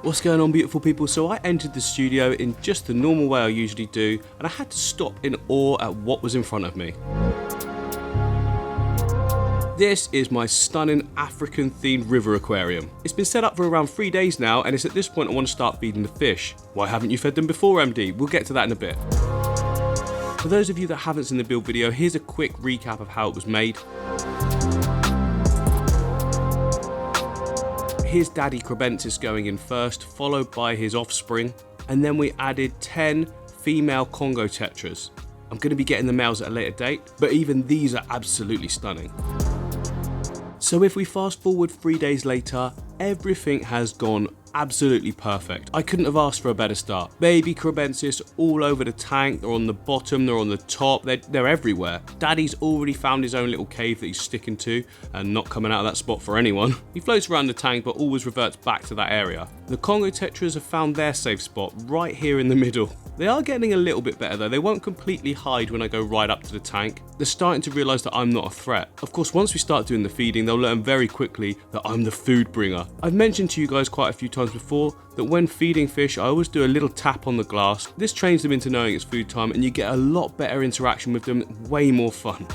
What's going on, beautiful people? So I entered the studio in just the normal way I usually do, and I had to stop in awe at what was in front of me. This is my stunning African themed river aquarium. It's been set up for around 3 days now, and it's at this point I want to start feeding the fish. Why haven't you fed them before, MD? We'll get to that in a bit. For those of you that haven't seen the build video, here's a quick recap of how it was made. Here's Daddy Kribensis going in first, followed by his offspring, and then we added 10 female Congo Tetras. I'm going to be getting the males at a later date, but even these are absolutely stunning. So if we fast forward 3 days later, everything has gone absolutely perfect. I couldn't have asked for a better start. Baby Kribensis all over the tank, they're on the bottom, they're on the top, they're everywhere. Daddy's already found his own little cave that he's sticking to and not coming out of that spot for anyone. He floats around the tank but always reverts back to that area. The Congo Tetras have found their safe spot right here in the middle. They are getting a little bit better though. They won't completely hide when I go right up to the tank. They're starting to realise that I'm not a threat. Of course, once we start doing the feeding, they'll learn very quickly that I'm the food bringer. I've mentioned to you guys quite a few times before that when feeding fish, I always do a little tap on the glass. This trains them into knowing it's food time and you get a lot better interaction with them, way more fun.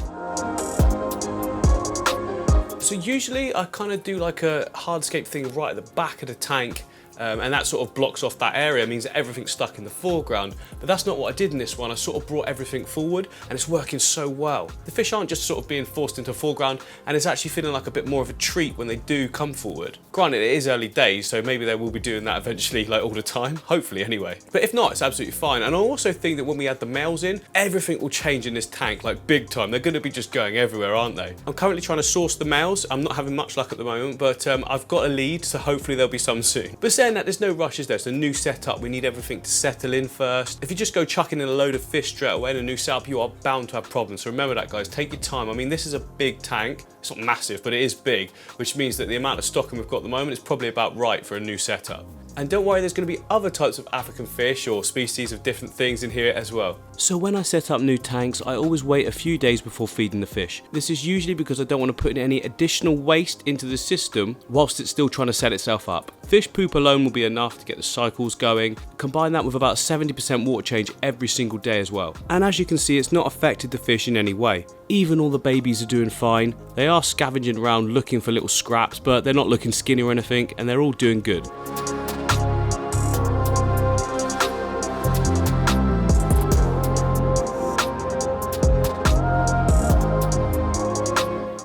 So usually I kind of do like a hardscape thing right at the back of the tank. And that sort of blocks off that area, means that everything's stuck in the foreground. But that's not what I did in this one. I sort of brought everything forward and it's working so well. The fish aren't just sort of being forced into the foreground, and it's actually feeling like a bit more of a treat when they do come forward. Granted, it is early days, so maybe they will be doing that eventually, like all the time, hopefully anyway. But if not, it's absolutely fine. And I also think that when we add the males in, everything will change in this tank, like big time. They're gonna be just going everywhere, aren't they? I'm currently trying to source the males. I'm not having much luck at the moment, but I've got a lead, so hopefully there'll be some soon. But saying that, there's no rush, is there? It's a new setup. We need everything to settle in first. If you just go chucking in a load of fish straight away in a new setup, you are bound to have problems. So remember that, guys. Take your time. I mean, this is a big tank. It's not massive, but it is big, which means that the amount of stocking we've got at the moment is probably about right for a new setup. And don't worry, there's going to be other types of African fish or species of different things in here as well. So when I set up new tanks, I always wait a few days before feeding the fish. This is usually because I don't want to put in any additional waste into the system whilst it's still trying to set itself up. Fish poop alone will be enough to get the cycles going. Combine that with about 70% water change every single day as well. And as you can see, it's not affected the fish in any way. Even all the babies are doing fine. They are scavenging around looking for little scraps, but they're not looking skinny or anything, and they're all doing good.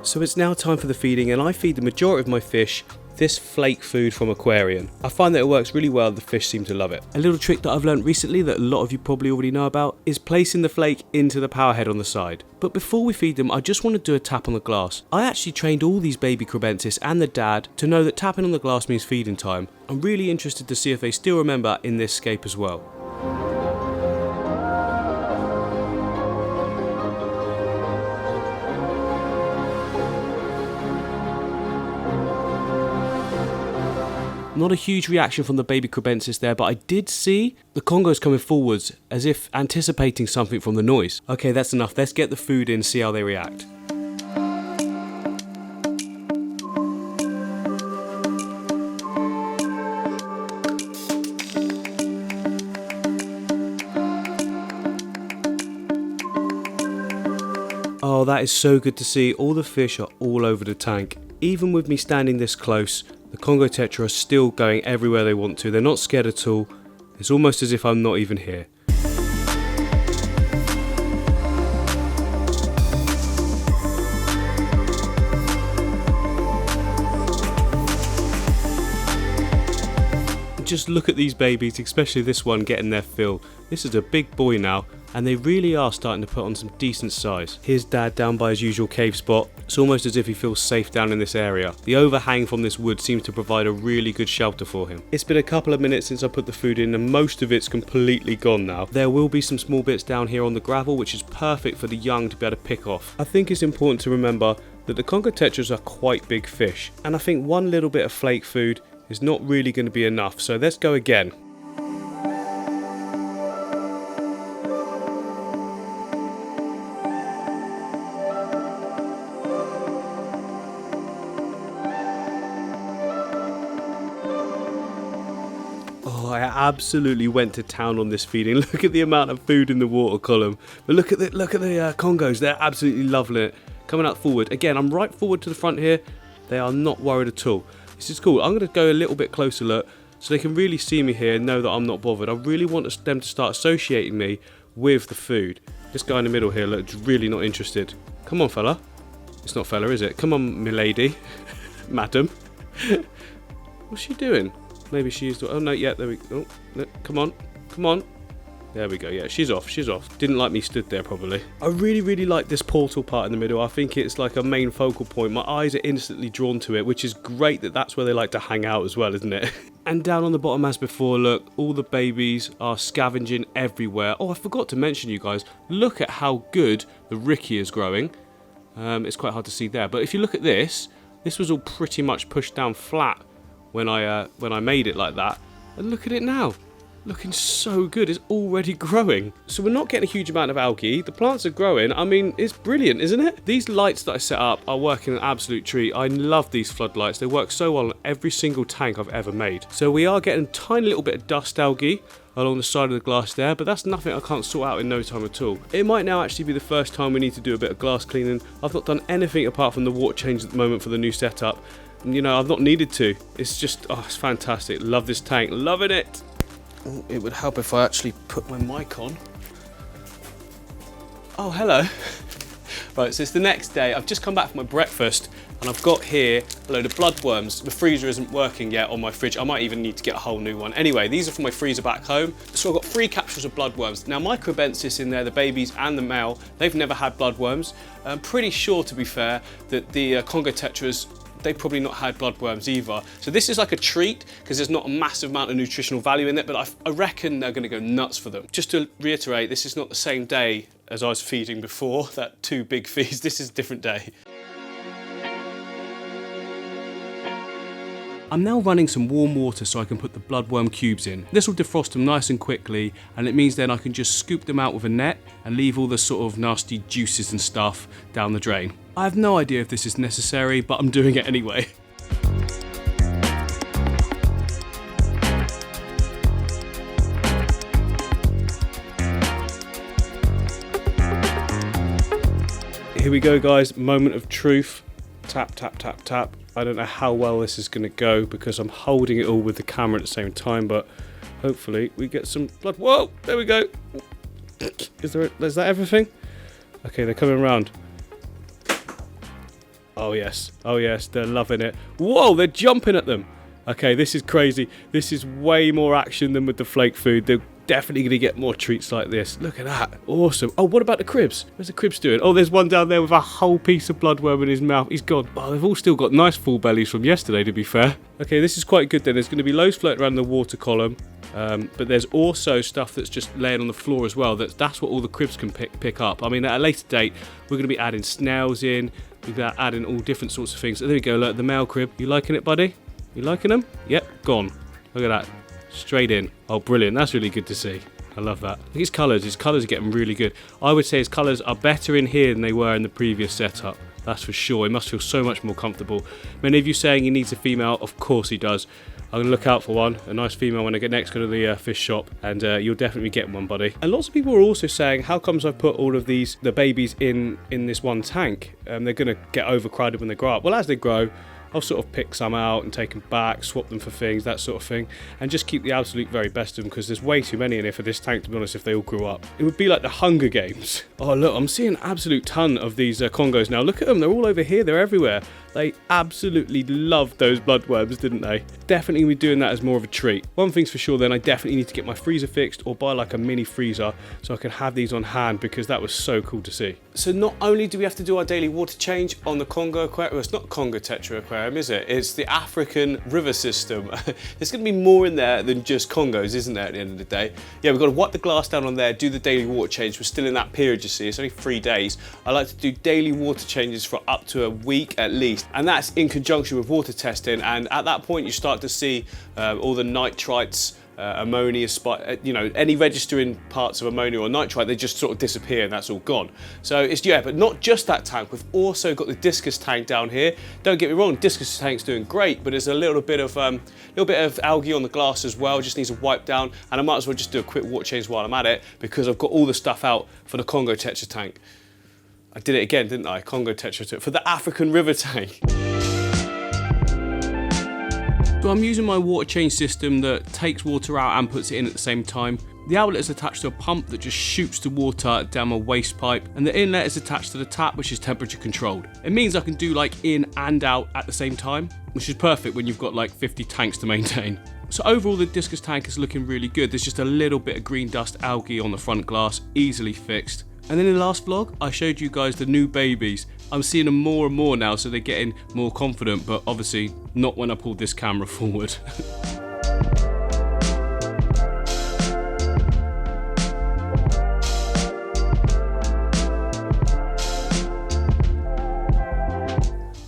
So it's now time for the feeding, and I feed the majority of my fish this flake food from AQUARIUM. I find that it works really well, the fish seem to love it. A little trick that I've learned recently that a lot of you probably already know about is placing the flake into the power head on the side. But before we feed them, I just want to do a tap on the glass. I actually trained all these baby Kribensis and the dad to know that tapping on the glass means feeding time. I'm really interested to see if they still remember in this scape as well. Not a huge reaction from the baby Kribensis there, but I did see the Congos coming forwards as if anticipating something from the noise. Okay, that's enough. Let's get the food in, see how they react. Oh, that is so good to see. All the fish are all over the tank. Even with me standing this close, the Congo Tetra are still going everywhere they want to. They're not scared at all. It's almost as if I'm not even here. Just look at these babies, especially this one getting their fill. This is a big boy now, and they really are starting to put on some decent size. Here's Dad down by his usual cave spot. It's almost as if he feels safe down in this area. The overhang from this wood seems to provide a really good shelter for him. It's been a couple of minutes since I put the food in, and most of it's completely gone now. There will be some small bits down here on the gravel, which is perfect for the young to be able to pick off. I think it's important to remember that the Congo Tetras are quite big fish, and I think one little bit of flake food is not really going to be enough, so let's go again. Oh, I absolutely went to town on this feeding. Look at the amount of food in the water column. But look at the Congos. They're absolutely loving it. Coming out forward. Again, I'm right forward to the front here. They are not worried at all. This is cool. I'm going to go a little bit closer, look, so they can really see me here and know that I'm not bothered. I really want them to start associating me with the food. This guy in the middle here looks really not interested. Come on, fella. It's not fella, is it? Come on, milady. Madam. What's she doing? Maybe she used to... Oh, no, yeah, there we go. Oh, come on. Come on. There we go. Yeah, she's off. She's off. Didn't like me stood there, probably. I really, really like this portal part in the middle. I think it's like a main focal point. My eyes are instantly drawn to it, which is great that that's where they like to hang out as well, isn't it? And down on the bottom as before, look, all the babies are scavenging everywhere. Oh, I forgot to mention, you guys, look at how good the Ricky is growing. It's quite hard to see there. But if you look at this was all pretty much pushed down flat when I made it like that. And look at it now. Looking so good. It's already growing. So we're not getting a huge amount of algae. The plants are growing. I mean, it's brilliant, isn't it? These lights that I set up are working an absolute treat. I love these floodlights. They work so well on every single tank I've ever made. So we are getting a tiny little bit of dust algae along the side of the glass there, but that's nothing I can't sort out in no time at all. It might now actually be the first time we need to do a bit of glass cleaning. I've not done anything apart from the water change at the moment for the new setup. And, you know, I've not needed to. It's just, oh, it's fantastic. Love this tank. Loving it. Oh, it would help if I actually put my mic on. Oh, hello. Right, so it's the next day. I've just come back from my breakfast and I've got here a load of bloodworms. The freezer isn't working yet on my fridge. I might even need to get a whole new one. Anyway, these are from my freezer back home. So I've got 3 capsules of bloodworms. Now my Kribensis in there, the babies and the male, they've never had bloodworms. I'm pretty sure, to be fair, that the Congo Tetras, they've probably not had bloodworms either. So this is like a treat because there's not a massive amount of nutritional value in it, but I reckon they're going to go nuts for them. Just to reiterate, this is not the same day as I was feeding before, that 2 big feeds. This is a different day. I'm now running some warm water so I can put the bloodworm cubes in. This will defrost them nice and quickly, and it means then I can just scoop them out with a net and leave all the sort of nasty juices and stuff down the drain. I have no idea if this is necessary, but I'm doing it anyway. Here we go, guys, moment of truth. Tap, tap, tap, tap. I don't know how well this is going to go because I'm holding it all with the camera at the same time, but hopefully we get some blood. Whoa, there we go. Is that everything? Okay, they're coming around. Oh yes, they're loving it. Whoa, they're jumping at them. Okay, this is crazy. This is way more action than with the flake food. They're definitely going to get more treats like this. Look at that. Awesome. Oh, what about the cribs? Where's the cribs doing? Oh, there's one down there with a whole piece of bloodworm in his mouth. He's gone. Oh, they've all still got nice full bellies from yesterday, to be fair. Okay, this is quite good then. There's going to be loads floating around the water column. But there's also stuff that's just laying on the floor as well. That's what all the cribs can pick up. I mean, at a later date, we're going to be adding snails in. We're going to add in all different sorts of things. So there we go. Look, the male crib. You liking it, buddy? You liking them? Yep, gone. Look at that. Straight in. Oh, brilliant. That's really good to see. I love that. Look at his colours. His colours are getting really good. I would say his colours are better in here than they were in the previous setup. That's for sure. He must feel so much more comfortable. Many of you saying he needs a female. Of course he does. I'm going to look out for one, a nice female, when I get next go to the fish shop, and you'll definitely get one, buddy. And lots of people are also saying, how comes I put all of the babies in this one tank? They're going to get overcrowded when they grow up. Well, as they grow, I'll sort of pick some out and take them back, swap them for things, that sort of thing, and just keep the absolute very best of them, because there's way too many in here for this tank, to be honest, if they all grew up. It would be like the Hunger Games. Oh, look, I'm seeing an absolute ton of these Congos now. Look at them, they're all over here, they're everywhere. They absolutely loved those bloodworms, didn't they? Definitely be doing that as more of a treat. One thing's for sure then, I definitely need to get my freezer fixed or buy like a mini freezer so I can have these on hand, because that was so cool to see. So not only do we have to do our daily water change on the Congo aquarium, well, it's not Congo Tetra aquarium, is it? It's the African river system. There's going to be more in there than just Congos, isn't there, at the end of the day? Yeah, we've got to wipe the glass down on there, do the daily water change. We're still in that period, you see. It's only 3 days. I like to do daily water changes for up to a week at least. And that's in conjunction with water testing, and at that point you start to see all the nitrites ammonia, any registering parts of ammonia or nitrite, they just sort of disappear and that's all gone. So it's, yeah, but not just that tank, we've also got the discus tank down here. Don't get me wrong, discus tank's doing great, but there's a little bit of algae on the glass as well, just needs a wipe down, and I might as well just do a quick water change while I'm at it, because I've got all the stuff out for the Congo Tetra tank. I did it again, didn't I? Congo Tetra for the African river tank. So I'm using my water change system that takes water out and puts it in at the same time. The outlet is attached to a pump that just shoots the water down my waste pipe, and the inlet is attached to the tap, which is temperature controlled. It means I can do like in and out at the same time, which is perfect when you've got like 50 tanks to maintain. So overall the discus tank is looking really good. There's just a little bit of green dust algae on the front glass, easily fixed. And then in the last vlog, I showed you guys the new babies. I'm seeing them more and more now, so they're getting more confident, but obviously not when I pulled this camera forward.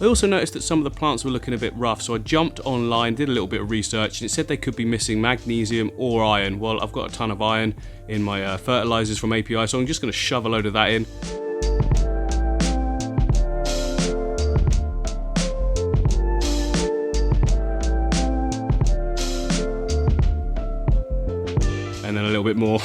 I also noticed that some of the plants were looking a bit rough, so I jumped online, did a little bit of research, and it said they could be missing magnesium or iron. Well, I've got a ton of iron in my fertilizers from API, so I'm just going to shove a load of that in. And then a little bit more.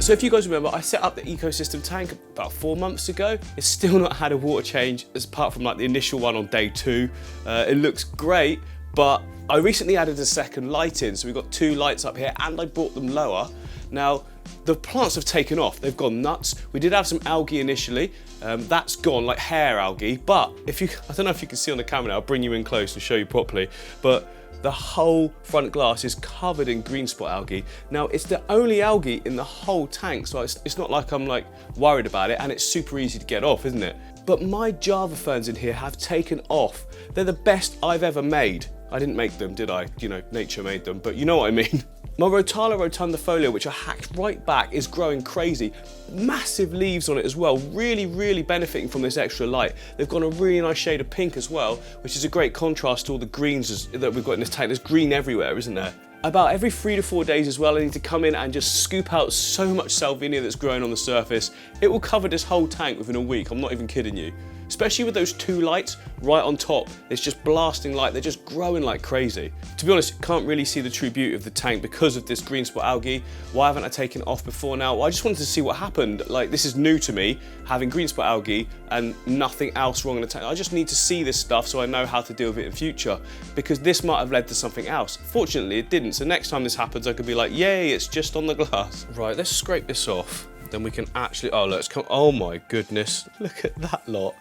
So if you guys remember, I set up the ecosystem tank about 4 months ago. It's still not had a water change, apart from like the initial one on day 2. It looks great, but I recently added a second light in. So we've got 2 lights up here, and I brought them lower. Now, the plants have taken off, they've gone nuts. We did have some algae initially, that's gone, like hair algae, but I don't know if you can see on the camera now, I'll bring you in close and show you properly, but the whole front glass is covered in green spot algae. Now, it's the only algae in the whole tank, so it's not like I'm like worried about it, and it's super easy to get off, isn't it? But my Java ferns in here have taken off. They're the best I've ever made. I didn't make them, did I? You know, nature made them, but you know what I mean. My Rotala rotundifolia, which I hacked right back, is growing crazy. Massive leaves on it as well, really, really benefiting from this extra light. They've got a really nice shade of pink as well, which is a great contrast to all the greens that we've got in this tank. There's green everywhere, isn't there? About every 3 to 4 days as well, I need to come in and just scoop out so much salvinia that's growing on the surface. It will cover this whole tank within a week, I'm not even kidding you. Especially with those 2 lights right on top, it's just blasting light, they're just growing like crazy. To be honest, can't really see the true beauty of the tank because of this green spot algae. Why haven't I taken it off before now? Well, I just wanted to see what happened. Like, this is new to me, having green spot algae and nothing else wrong in the tank. I just need to see this stuff so I know how to deal with it in future, because this might have led to something else. Fortunately, it didn't, so next time this happens, I could be like, yay, it's just on the glass. Right, let's scrape this off. Then we can actually, oh look, oh my goodness, look at that lot.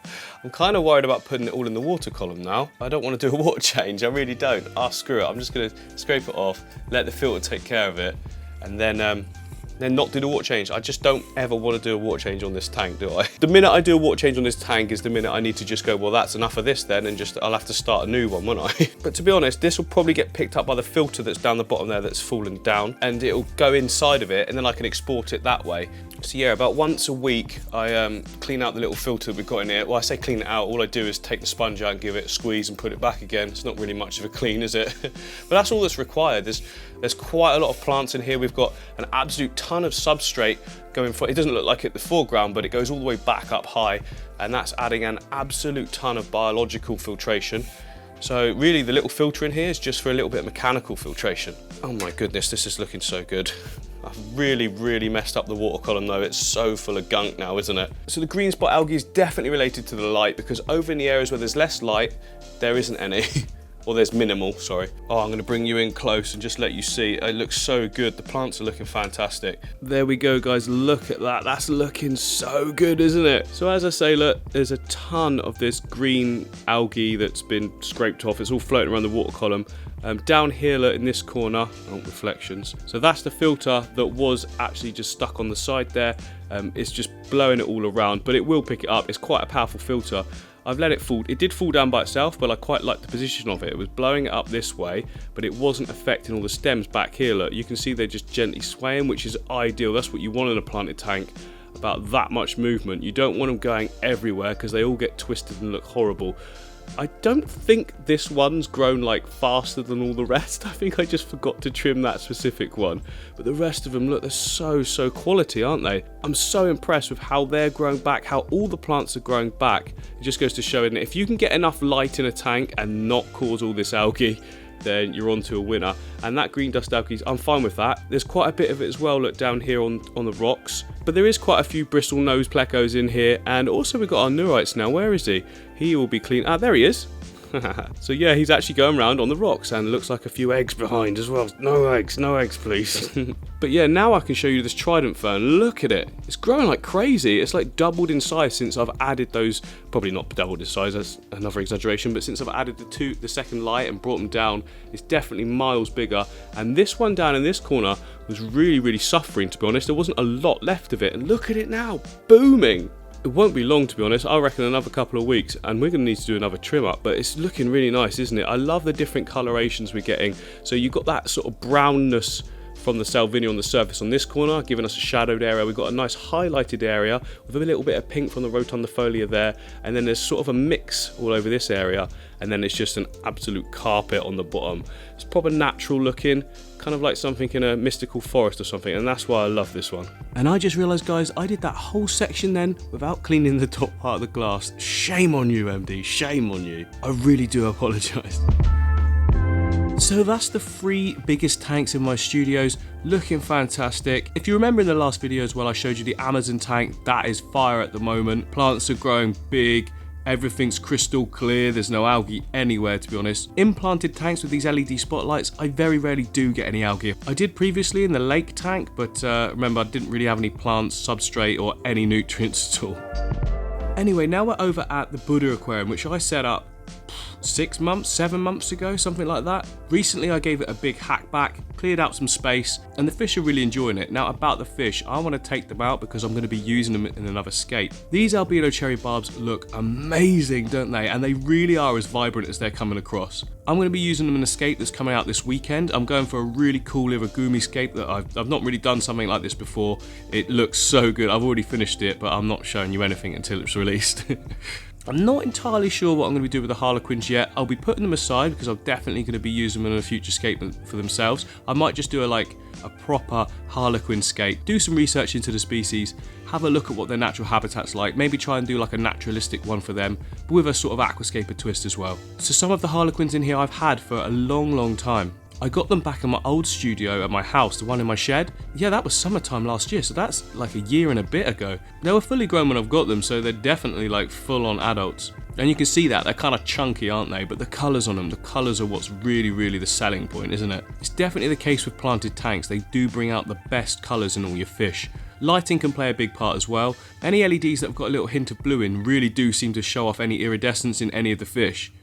I'm kind of worried about putting it all in the water column now. I don't want to do a water change, I really don't. Ah, screw it, I'm just going to scrape it off, let the filter take care of it, and then not do the water change. I just don't ever want to do a water change on this tank, do I? The minute I do a water change on this tank is the minute I need to just go, well, that's enough of this then, and just I'll have to start a new one, won't I? But to be honest, this will probably get picked up by the filter that's down the bottom there that's fallen down, and it'll go inside of it, and then I can export it that way. So yeah, about once a week, I clean out the little filter that we've got in here. Well, I say clean it out, all I do is take the sponge out and give it a squeeze and put it back again. It's not really much of a clean, is it? But that's all that's required. There's quite a lot of plants in here. We've got an absolute ton of substrate going for, it doesn't look like it in the foreground, but it goes all the way back up high, and that's adding an absolute ton of biological filtration. So really the little filter in here is just for a little bit of mechanical filtration. Oh my goodness, this is looking so good. I've really, really messed up the water column though. It's so full of gunk now, isn't it? So the green spot algae is definitely related to the light, because over in the areas where there's less light, there isn't any. Or there's minimal, sorry. Oh, I'm gonna bring you in close and just let you see. It looks so good. The plants are looking fantastic. There we go, guys, look at that. That's looking so good, isn't it? So as I say, look, there's a ton of this green algae that's been scraped off. It's all floating around the water column. Down here, look, in this corner, oh, reflections. So that's the filter that was actually just stuck on the side there. It's just blowing it all around, but it will pick it up. It's quite a powerful filter. I've let it fall. It did fall down by itself, but I quite like the position of it. It was blowing it up this way, but it wasn't affecting all the stems back here. Look, you can see they're just gently swaying, which is ideal. That's what you want in a planted tank. about that much movement. You don't want them going everywhere because they all get twisted and look horrible. I don't think this one's grown like faster than all the rest. I think I just forgot to trim that specific one. But the rest of them, look, they're so quality, aren't they? I'm so impressed with how they're growing back, how all the plants are growing back. It just goes to show, isn't it? If you can get enough light in a tank and not cause all this algae, then you're on to a winner. And that green dust algae, I'm fine with that. There's quite a bit of it as well, look down here on the rocks. But there is quite a few bristle nose plecos in here, and also we've got our neurites now. Where is he? He will be clean. Ah, there he is. So yeah, he's actually going around on the rocks, and looks like a few eggs behind as well. No eggs please. But yeah, now I can show you this trident fern. Look at it. It's growing like crazy. It's like doubled in size since I've added those, probably not doubled in size, that's another exaggeration, but since I've added the second light and brought them down, it's definitely miles bigger. And this one down in this corner was really suffering, to be honest. There wasn't a lot left of it, and look at it now, booming. It won't be long, to be honest. I reckon another couple of weeks and we're going to need to do another trim up, but it's looking really nice, isn't it? I love the different colorations we're getting. So you've got that sort of brownness from the salvinia on the surface on this corner, giving us a shadowed area. We've got a nice highlighted area with a little bit of pink from the rotundifolia there, and then there's sort of a mix all over this area, and then it's just an absolute carpet on the bottom. It's proper natural looking, kind of like something in a mystical forest or something, and that's why I love this one. And I just realised, guys, I did that whole section then without cleaning the top part of the glass. Shame on you, MD, shame on you. I really do apologise. So that's the 3 biggest tanks in my studios, looking fantastic. If you remember in the last video as well, I showed you the Amazon tank. That is fire at the moment. Plants are growing big. Everything's crystal clear, there's no algae anywhere, to be honest. Implanted tanks with these LED spotlights, I very rarely do get any algae. I did previously in the lake tank, but remember, I didn't really have any plants, substrate, or any nutrients at all. Anyway, now we're over at the Buddha aquarium, which I set up 6 months, 7 months ago, something like that. Recently I gave it a big hack back, cleared out some space, and the fish are really enjoying it. Now about the fish, I want to take them out because I'm going to be using them in another scape. These albino cherry barbs look amazing, don't they? And they really are as vibrant as they're coming across. I'm going to be using them in a scape that's coming out this weekend. I'm going for a really cool irigumi scape that I've not really done something like this before. It looks so good. I've already finished it, but I'm not showing you anything until it's released. I'm not entirely sure what I'm going to be doing with the harlequins yet. I'll be putting them aside because I'm definitely going to be using them in a future scape for themselves. I might just do a proper harlequin scape, do some research into the species, have a look at what their natural habitat's like, maybe try and do like a naturalistic one for them, but with a sort of aquascape twist as well. So some of the harlequins in here I've had for a long time. I got them back in my old studio at my house, the one in my shed. Yeah, that was summertime last year, so that's like a year and a bit ago. They were fully grown when I've got them, so they're definitely like full-on adults. And you can see that, they're kind of chunky, aren't they? But the colours on them, the colours are what's really the selling point, isn't it? It's definitely the case with planted tanks. They do bring out the best colours in all your fish. Lighting can play a big part as well. Any LEDs that have got a little hint of blue in really do seem to show off any iridescence in any of the fish.